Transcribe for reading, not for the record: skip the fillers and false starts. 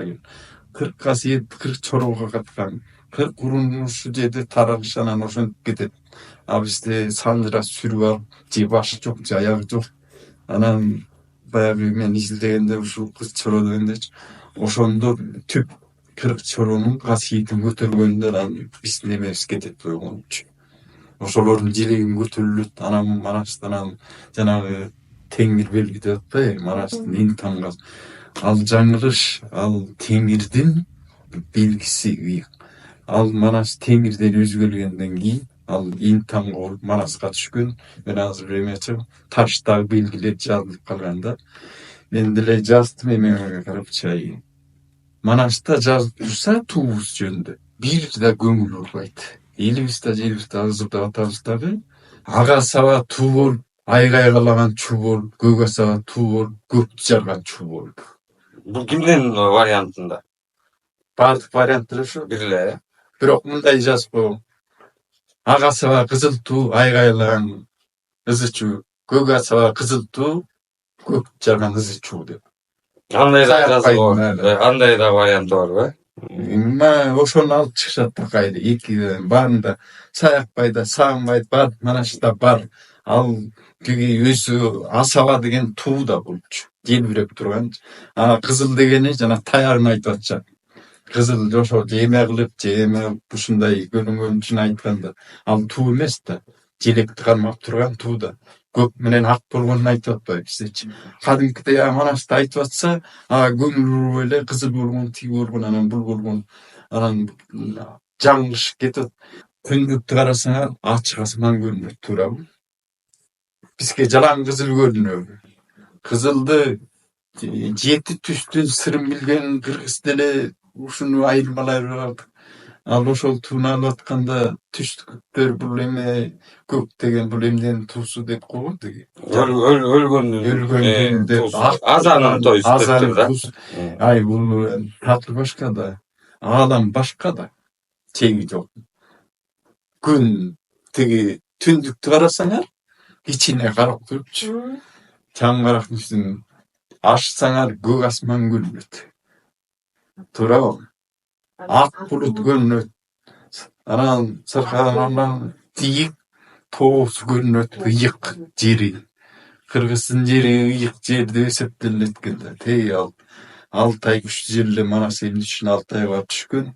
деген. 40 касиет, 40 чорууга каткан. 40 урун ушул жерде тарагыш анан ошентип кетет. А бизде санжыра сүрү бар, же башы жок, же аягы жок. Анан баягы мен изилдегенде ушул кыз чороо дегендечи ошондо түп 40 чороонун касиетин көтөргөндө анан биздин немебиз кетет бойгончу. Ошолордун желегин көтөрүлөт. Анан Манастан жанагы Теңир белгилеп атпайбы? Манастын эң таңгал. Ал жаңылыш, ал Теңирдин белгиси. Ал Манас Теңирден өзгөргөндөн кийин ал эң таңга болуп Манаска түшкөн. Мен азыр эмечи таштагы белгилер жазылып калган да. Мен деле жаздым эмеге карап чай. Манаста жазып турса туубуз жөнүндө бир да көңүл бурбайт. Элибизде жерибизде азырда атабыз дагы ага саба туу болуп, айгайгалаган чуу болуп, көк асаба туу болуп, көктү жарган чуу болуп. Бул кимдин вариантында? Бардык вариант эле ошо. Бир эле. Бирок мындай жазып койгон. Ага саба кызыл туу, айгайлаган ызы чуу, көк асаба кызыл туу, көктү жарган ызы чуу деп. Андай да жазып, андай да варианты барбы? Ошону алып чыгышат да кайра. Эки баарында Саякбайда, Сагынбайда бар, Манашта бар. Ал тиги өзү асаба деген туу да болчу. Желбиреп турган. Кызыл дегени жана таягын айтып атышат. Кызыл ошо эме кылып, эме ушундай көрүнгөн үчүн айтканда. Ал туу эмес да. Желекти кармап турган туу да. Көк менен ак болгонун айтып атпайбы биздечи. Кадимкидей Манашта айтып атса, көңүл буруп эле кызыл болгон, тиги болгон, анан бул болгон, анан жаңылышып кетет. Түндүктү карасаңар, ачык асман көрүнөт, туурабы? Бизге жалаң кызыл көрүнөбү? Кызылды жети түстүн сырын билген кыргыз деле ушуну айырмалай алат. Ал ошол тууну алып атканда түштүктөр бул эме, көк деген бул эмненин туусу деп койгон деги. Өлгөндүн деп азанын тоюсу деп да. Ай бул татыр башка да. Аалам башка да. Чеги жок. Күн тиги түндүктү карасаңар, ичине карап турчу. Чаңгарактын үстүнөн ашсаңар көк асман көрүнөт. Туурабы? Ак булут көрүнөт. Анан сыркаганан тийик тоосу көрүнөт, ыйык жери. Кыргыздын жери ыйык жер деп эсептелет экен да. Ал Алтай күчтүү жер эле Манас элин үчүн Алтайга түшкөн.